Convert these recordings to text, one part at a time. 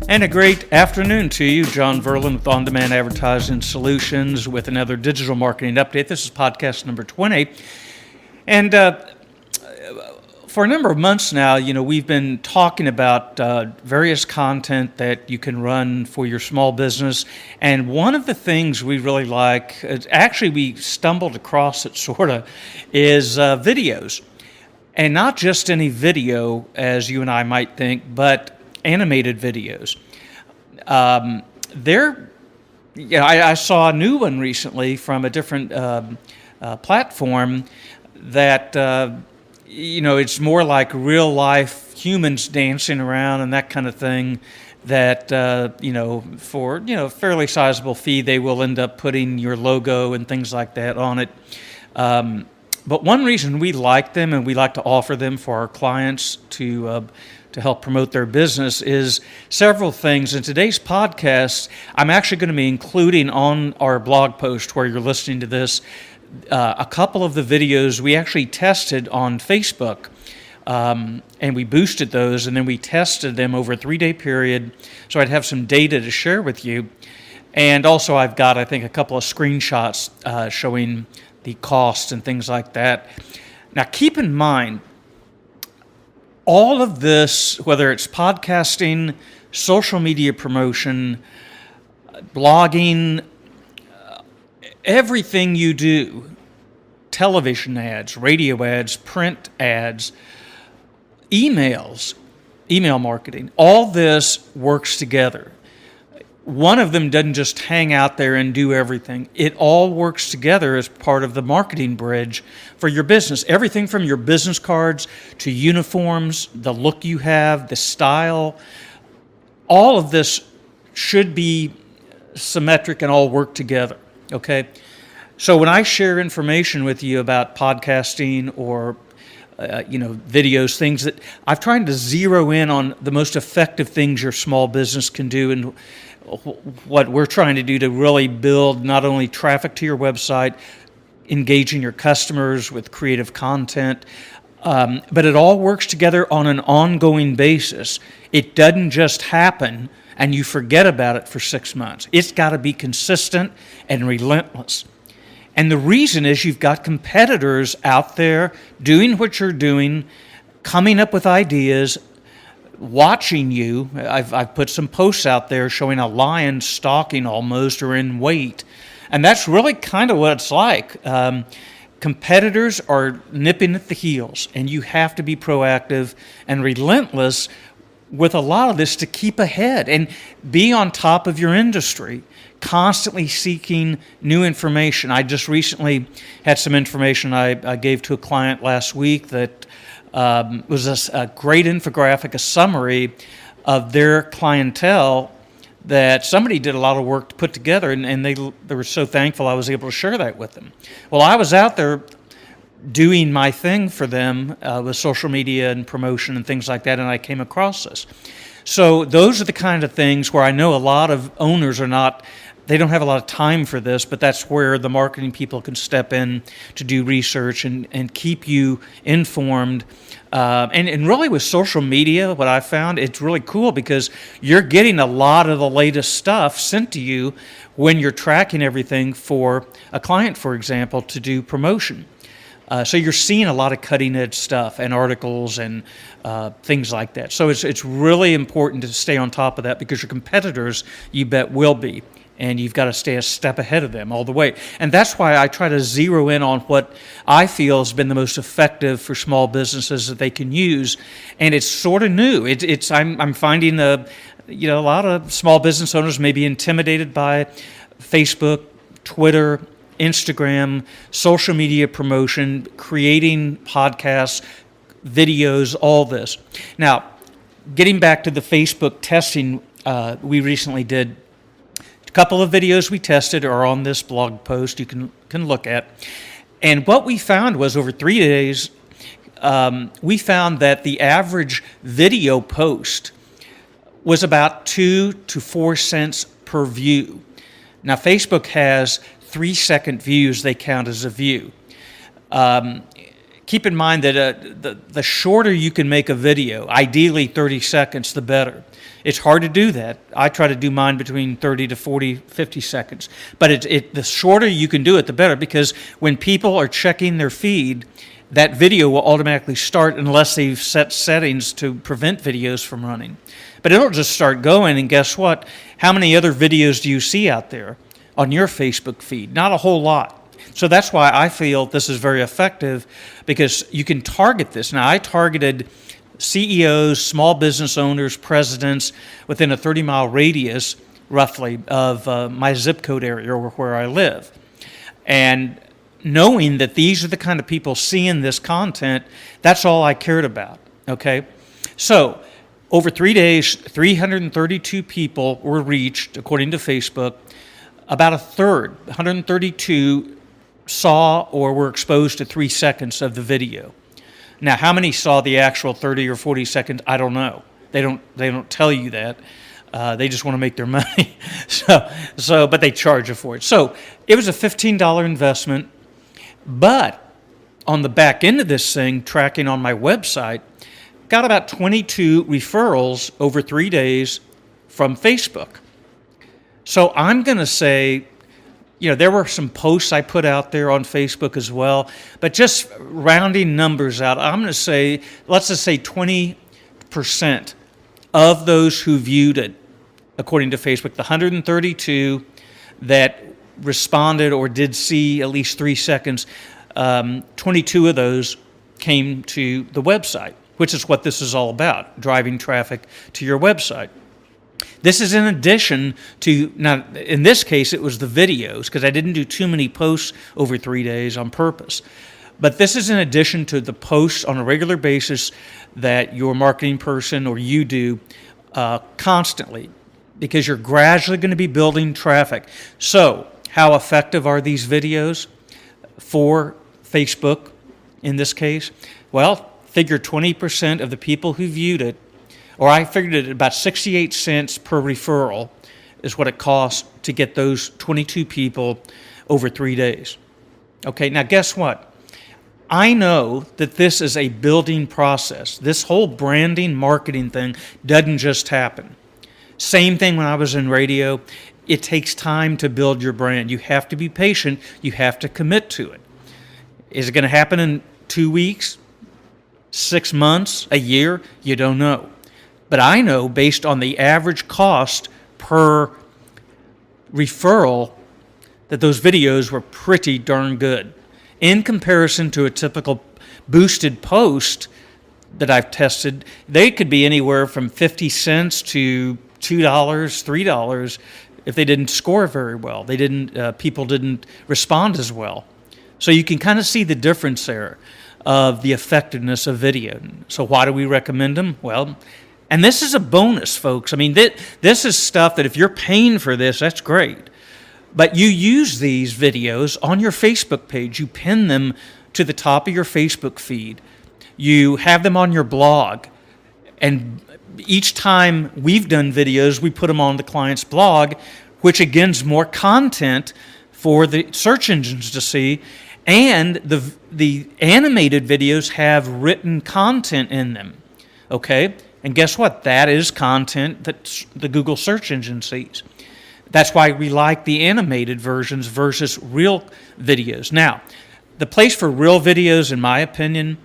And a great afternoon to you. John Verlin with On Demand Advertising Solutions with another digital marketing update. This is podcast number 20. And for a number of months now, we've been talking about various content that you can run for your small business. And one of the things we really like, actually we stumbled across it sort of, is videos. And not just any video, as you and I might think, but animated videos. I saw a new one recently from a different platform that it's more like real life humans dancing around and that kind of thing. That for fairly sizable fee, they will end up putting your logo and things like that on it. But one reason we like them and we like to offer them for our clients to help promote their business is several things. In today's podcast, I'm actually going to be including on our blog post where you're listening to this a couple of the videos we actually tested on Facebook. And we boosted those, and then we tested them over a 3-day period. So I'd have some data to share with you. And also I've got, I think, a couple of screenshots showing the cost and things like that. Now keep in mind, all of this, whether it's podcasting, social media promotion, blogging, everything you do, television ads, radio ads, print ads, email marketing, all this works together. One of them doesn't just hang out there and do everything. It all works together as part of the marketing bridge for your business. Everything from your business cards to uniforms, the look you have, the style, all of this should be symmetric and all work together, okay? So when I share information with you about podcasting or videos, things that I've tried to zero in on the most effective things your small business can do and what we're trying to do to really build not only traffic to your website, engaging your customers with creative content, but it all works together on an ongoing basis. It doesn't just happen and you forget about it for 6 months. It's got to be consistent and relentless. And the reason is you've got competitors out there doing what you're doing, coming up with ideas, watching you. I've put some posts out there showing a lion stalking almost or in wait. And that's really kind of what it's like. Competitors are nipping at the heels, and you have to be proactive and relentless with a lot of this to keep ahead and be on top of your industry, constantly seeking new information. I just recently had some information I gave to a client last week that was a great infographic, a summary of their clientele that somebody did a lot of work to put together, and they were so thankful I was able to share that with them. Well, I was out there doing my thing for them with social media and promotion and things like that, and I came across this. So those are the kind of things where I know a lot of owners they don't have a lot of time for this, but that's where the marketing people can step in to do research and keep you informed. And really with social media, what I found, it's really cool because you're getting a lot of the latest stuff sent to you when you're tracking everything for a client, for example, to do promotion. So you're seeing a lot of cutting edge stuff and articles and things like that. So it's really important to stay on top of that because your competitors, you bet, will be. And you've got to stay a step ahead of them all the way. And that's why I try to zero in on what I feel has been the most effective for small businesses that they can use. And it's sort of new. I'm finding a lot of small business owners may be intimidated by Facebook, Twitter, Instagram, social media promotion, creating podcasts, videos, all this. Now, getting back to the Facebook testing we recently did, couple of videos we tested are on this blog post you can look at. And what we found was over 3 days, we found that the average video post was about 2 to 4 cents per view. Now, Facebook has 3-second views they count as a view. keep in mind that the shorter you can make a video, ideally 30 seconds, the better. It's hard to do that. I try to do mine between 30 to 40, 50 seconds. But the shorter you can do it, the better, because when people are checking their feed, that video will automatically start unless they've set settings to prevent videos from running. But it'll just start going, and guess what? How many other videos do you see out there on your Facebook feed? Not a whole lot. So that's why I feel this is very effective, because you can target this. Now, I targeted CEOs, small business owners, presidents within a 30-mile radius, roughly, of my zip code area or where I live. And knowing that these are the kind of people seeing this content, that's all I cared about, okay? So over 3 days, 332 people were reached, according to Facebook. About a third, 132, saw or were exposed to 3 seconds of the video. Now, how many saw the actual 30 or 40 seconds? I don't know. They don't tell you that. They just want to make their money. But they charge you for it. So it was a $15 investment. But on the back end of this thing, tracking on my website, got about 22 referrals over 3 days from Facebook. So I'm going to say, there were some posts I put out there on Facebook as well, but just rounding numbers out, I'm going to say, let's just say 20% of those who viewed it, according to Facebook, the 132 that responded or did see at least 3 seconds, 22 of those came to the website, which is what this is all about, driving traffic to your website. This is in addition to, now in this case it was the videos, because I didn't do too many posts over 3 days on purpose. But this is in addition to the posts on a regular basis that your marketing person or you do constantly, because you're gradually going to be building traffic. So how effective are these videos for Facebook in this case? Well, figure 20% of the people who viewed it, or I figured it at about 68 cents per referral is what it costs to get those 22 people over 3 days. Okay, now guess what? I know that this is a building process. This whole branding, marketing thing doesn't just happen. Same thing when I was in radio. It takes time to build your brand. You have to be patient. You have to commit to it. Is it going to happen in 2 weeks, 6 months, a year? You don't know. But I know, based on the average cost per referral, that those videos were pretty darn good. In comparison to a typical boosted post that I've tested, they could be anywhere from 50 cents to $2, $3 if they didn't score very well. People didn't respond as well. So you can kind of see the difference there of the effectiveness of video. So why do we recommend them? Well, and this is a bonus, folks. I mean, this is stuff that if you're paying for this, that's great. But you use these videos on your Facebook page. You pin them to the top of your Facebook feed. You have them on your blog. And each time we've done videos, we put them on the client's blog, which again is more content for the search engines to see. And the animated videos have written content in them. Okay? And guess what? That is content that the Google search engine sees. That's why we like the animated versions versus real videos. Now, the place for real videos, in my opinion,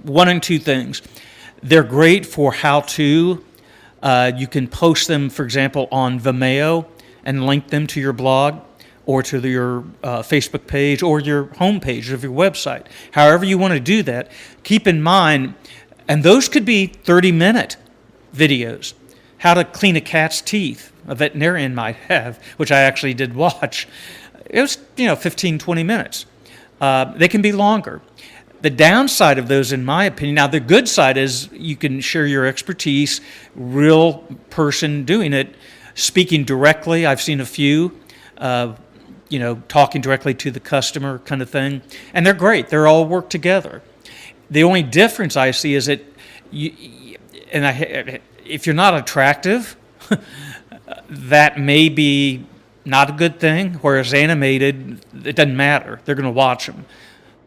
one and two things. They're great for how-to. You can post them, for example, on Vimeo and link them to your blog or to your Facebook page or your homepage of your website. However you want to do that, keep in mind, and those could be 30-minute videos. How to clean a cat's teeth, a veterinarian might have, which I actually did watch. It was, 15, 20 minutes. They can be longer. The downside of those, in my opinion, now the good side is you can share your expertise, real person doing it, speaking directly. I've seen a few, talking directly to the customer kind of thing. And they're great. They're all work together. The only difference I see is that if you're not attractive, that may be not a good thing, whereas animated, it doesn't matter. They're going to watch them.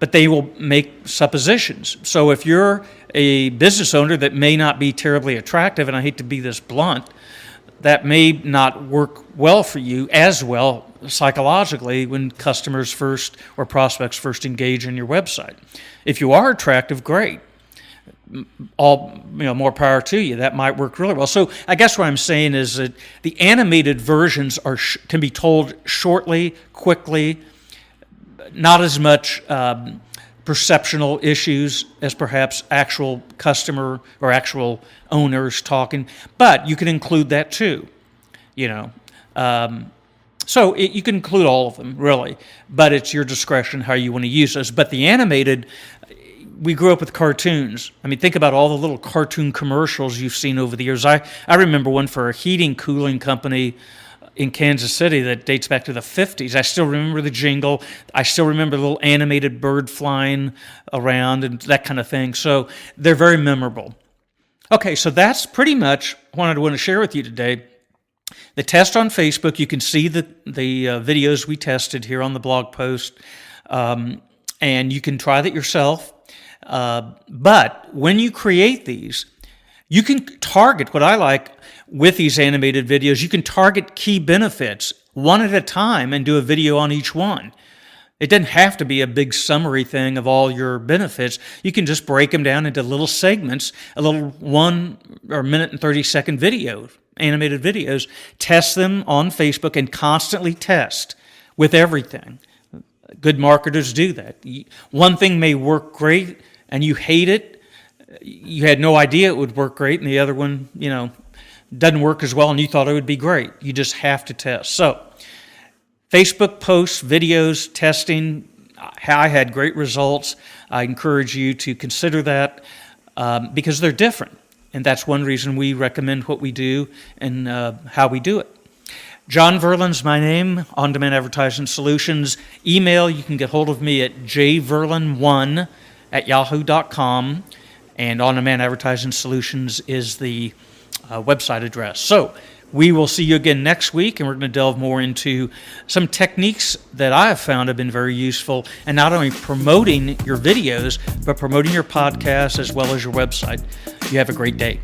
but they will make suppositions. So if you're a business owner that may not be terribly attractive, and I hate to be this blunt, that may not work well for you as well psychologically when customers first or prospects first engage in your website. If you are attractive, great. More power to you. That might work really well. So I guess what I'm saying is that the animated versions can be told shortly, quickly, not as much perceptional issues as perhaps actual customer or actual owners talking, but you can include that too, So you can include all of them, really, but it's your discretion how you want to use those. But the animated, we grew up with cartoons. I mean, think about all the little cartoon commercials you've seen over the years. I remember one for a heating cooling company in Kansas City that dates back to the 50s. I still remember the jingle. I still remember the little animated bird flying around and that kind of thing. So they're very memorable. Okay, so that's pretty much what I want to share with you today. The test on Facebook, you can see the videos we tested here on the blog post, and you can try that yourself. But when you create these, you can target what I like with these animated videos. You can target key benefits one at a time and do a video on each one. It doesn't have to be a big summary thing of all your benefits. You can just break them down into little segments, a little 1 or minute and 30-second video, animated videos. Test them on Facebook and constantly test with everything. Good marketers do that. One thing may work great and you hate it. You had no idea it would work great, and the other one, doesn't work as well and you thought it would be great. You just have to test. So Facebook posts, videos, testing, I had great results. I encourage you to consider that because they're different. And that's one reason we recommend what we do and how we do it. John Verlin's my name, On Demand Advertising Solutions. Email, you can get hold of me at jverlin1@yahoo.com. And On Demand Advertising Solutions is the website address. So we will see you again next week, and we're going to delve more into some techniques that I have found have been very useful in not only promoting your videos, but promoting your podcast as well as your website. You have a great day.